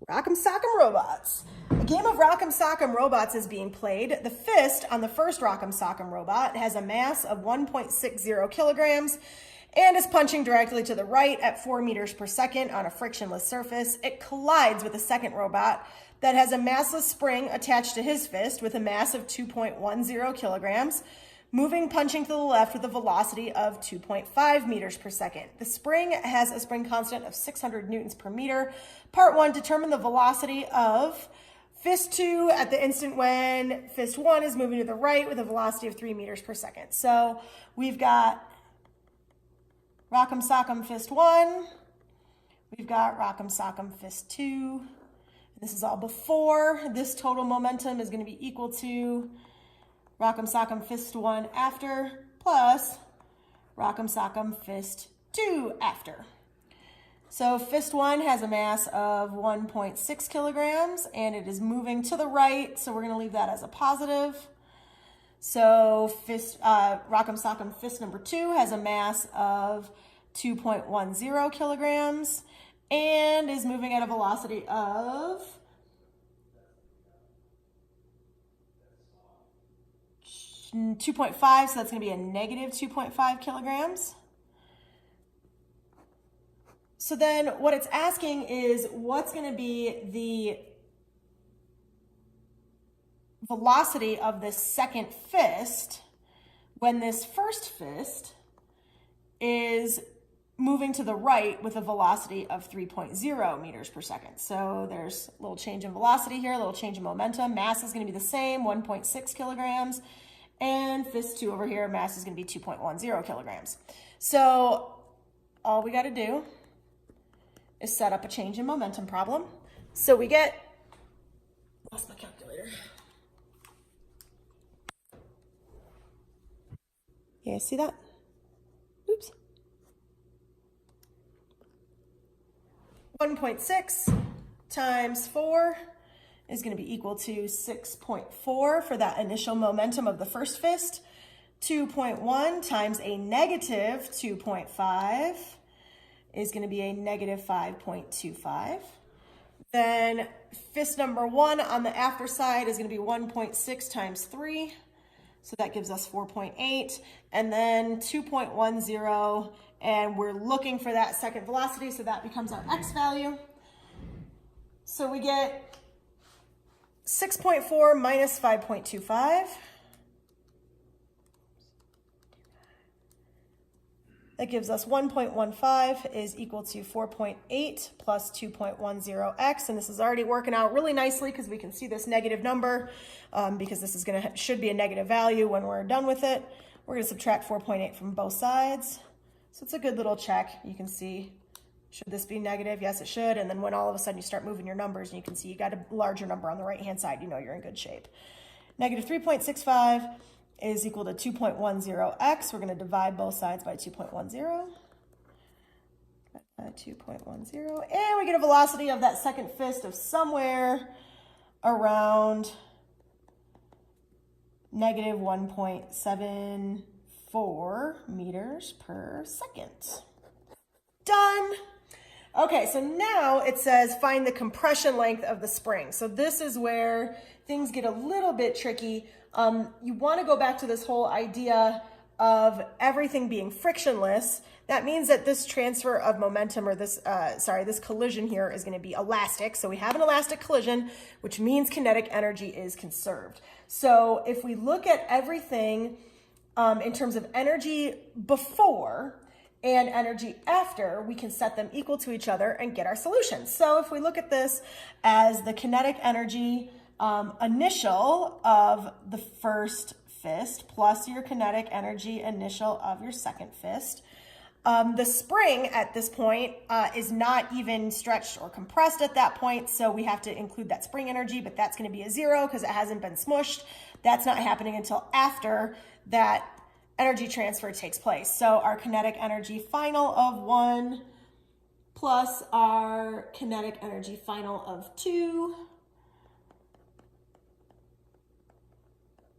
Rock'em Sock'em Robots. A game of Rock'em Sock'em Robots is being played. The fist on the first Rock'em Sock'em robot has a mass of 1.60 kilograms and is punching directly to the right at 4 meters per second on a frictionless surface. It collides with a second robot that has a massless spring attached to his fist with a mass of 2.10 kilograms, punching to the left with a velocity of 2.5 meters per second. The spring has a spring constant of 600 newtons per meter. Part 1, determine the velocity of fist 2 at the instant when fist 1 is moving to the right with a velocity of 3 meters per second. So we've got Rock'em Sock'em fist 1. We've got Rock'em Sock'em fist 2. This is all before. This total momentum is going to be equal to Rock'em Sock'em fist 1 after plus Rock'em Sock'em fist 2 after. So fist 1 has a mass of 1.6 kilograms and it is moving to the right, so we're going to leave that as a positive. So Rock'em Sock'em fist number 2 has a mass of 2.10 kilograms and is moving at a velocity of 2.5, so that's going to be a negative 2.5 kilograms. So then what it's asking is what's going to be the velocity of this second fist when this first fist is moving to the right with a velocity of 3.0 meters per second. So there's a little change in velocity here, a little change in momentum. Mass is going to be the same, 1.6 kilograms. And fist 2 over here, mass is going to be 2.10 kilograms. So all we got to do is set up a change in momentum problem. So we get, lost my calculator. Yeah, see that? Oops. 1.6 times 4 is going to be equal to 6.4 for that initial momentum of the first fist. 2.1 times a negative 2.5 is going to be a negative 5.25. Then fist number 1 on the after side is going to be 1.6 times 3. So that gives us 4.8. And then 2.10, and we're looking for that second velocity, so that becomes our x value. So we get 6.4 minus 5.25. That gives us 1.15 is equal to 4.8 plus 2.10x. And this is already working out really nicely because we can see this negative number because this is should be a negative value when we're done with it. We're going to subtract 4.8 from both sides. So it's a good little check. You can see, should this be negative? Yes, it should. And then when all of a sudden you start moving your numbers and you can see you got a larger number on the right-hand side, you know you're in good shape. Negative 3.65 is equal to 2.10x. We're going to divide both sides by 2.10. 2.10. And we get a velocity of that second fist of somewhere around negative 1.74 meters per second. Done. Okay, so now it says find the compression length of the spring. So this is where things get a little bit tricky. You want to go back to this whole idea of everything being frictionless. That means that this transfer of momentum, or this collision here is going to be elastic. So we have an elastic collision, which means kinetic energy is conserved. So if we look at everything in terms of energy before and energy after, we can set them equal to each other and get our solutions. So if we look at this as the kinetic energy initial of the first fist plus your kinetic energy initial of your second fist, the spring at this point is not even stretched or compressed at that point, so we have to include that spring energy, but that's going to be a 0 because it hasn't been smushed. That's not happening until after that energy transfer takes place. So our kinetic energy final of 1 plus our kinetic energy final of 2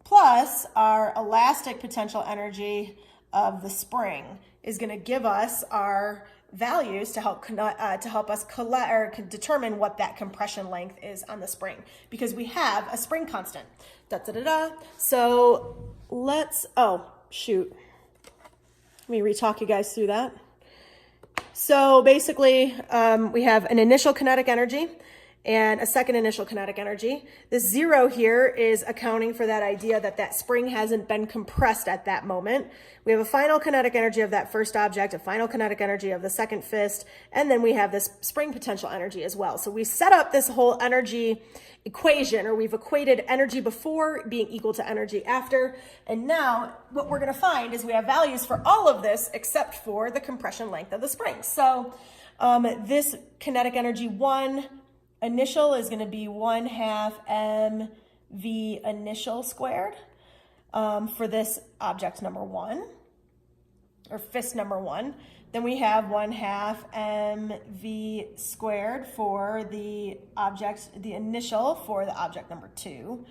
plus our elastic potential energy of the spring is going to give us our values to help us collect or determine what that compression length is on the spring, because we have a spring constant. So let's, oh shoot, let me re-talk you guys through that. So basically, we have an initial kinetic energy and a second initial kinetic energy. This 0 here is accounting for that idea that that spring hasn't been compressed at that moment. We have a final kinetic energy of that first object, a final kinetic energy of the second fist, and then we have this spring potential energy as well. So we set up this whole energy equation, or we've equated energy before being equal to energy after. And now what we're going to find is we have values for all of this except for the compression length of the spring. So this kinetic energy 1 initial is going to be 1/2 mv initial squared for this object number 1, or fist number 1. Then we have 1/2 mv squared for the object, the initial for the object number 2,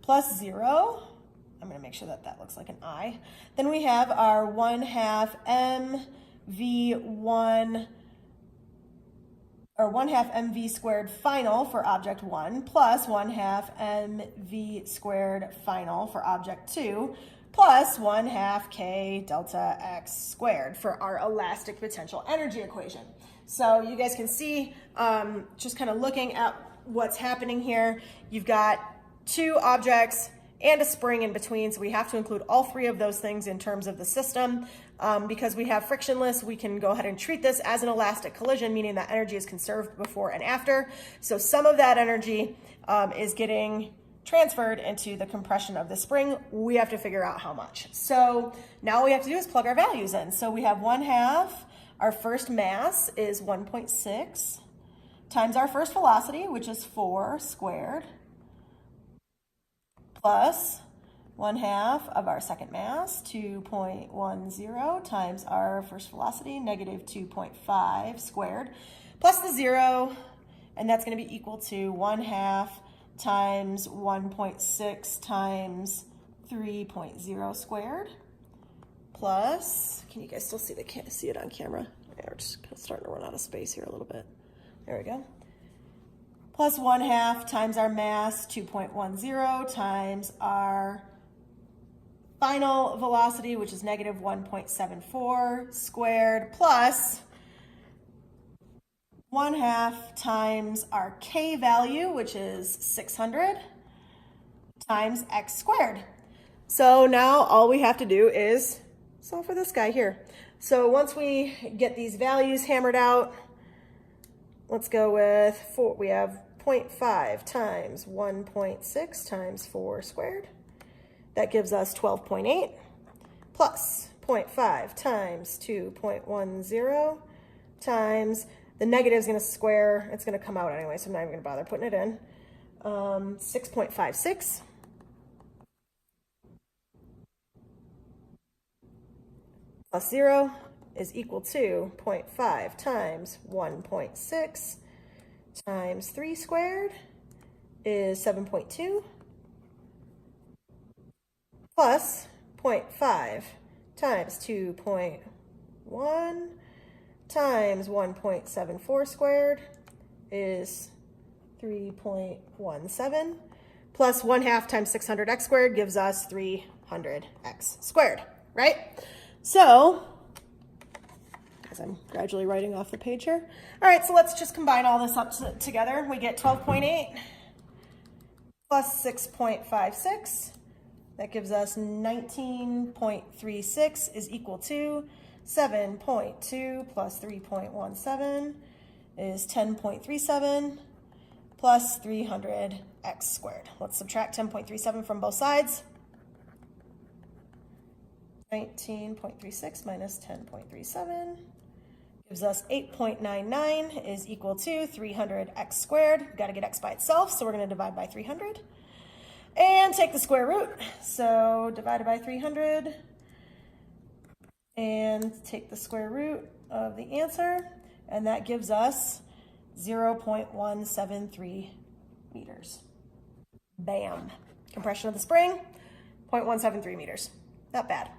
plus 0. I'm going to make sure that that looks like an I. Then we have our 1/2 mv1, or 1/2 mv squared final for object 1, plus 1/2 mv squared final for object 2, plus 1/2 k delta x squared for our elastic potential energy equation. So you guys can see, just kind of looking at what's happening here, you've got 2 objects and a spring in between, so we have to include all 3 of those things in terms of the system. Because we have frictionless, we can go ahead and treat this as an elastic collision, meaning that energy is conserved before and after. So some of that energy is getting transferred into the compression of the spring. We have to figure out how much. So now all we have to do is plug our values in. So we have 1/2, our first mass is 1.6, times our first velocity, which is 4 squared, plus 1/2 of our second mass, 2.10, times our first velocity, negative 2.5 squared, plus the 0, and that's going to be equal to 1/2 times 1.6 times 3.0 squared, plus, can you guys still see it on camera? Yeah, we're just kind of starting to run out of space here a little bit. There we go. Plus 1/2 times our mass, 2.10, times our final velocity, which is negative 1.74 squared, plus 1/2 times our k value, which is 600, times x squared. So now all we have to do is solve for this guy here. So once we get these values hammered out, let's go with 4. We have 0.5 times 1.6 times 4 squared. That gives us 12.8, plus 0.5 times 2.10 times, the negative is going to square, it's going to come out anyway, so I'm not even going to bother putting it in, 6.56, plus 0 is equal to 0.5 times 1.6 times 3 squared is 7.2, plus 0.5 times 2.1 times 1.74 squared is 3.17, plus 1/2 times 600x squared gives us 300x squared, right? So, as I'm gradually writing off the page here. All right, so let's just combine all this up together. We get 12.8 plus 6.56. That gives us 19.36 is equal to 7.2 plus 3.17 is 10.37 plus 300x squared. Let's subtract 10.37 from both sides. 19.36 minus 10.37 gives us 8.99 is equal to 300x squared. We've got to get x by itself, so we're going to divide by 300. And take the square root, so divided by 300, and take the square root of the answer, and that gives us 0.173 meters. Bam. Compression of the spring, 0.173 meters. Not bad.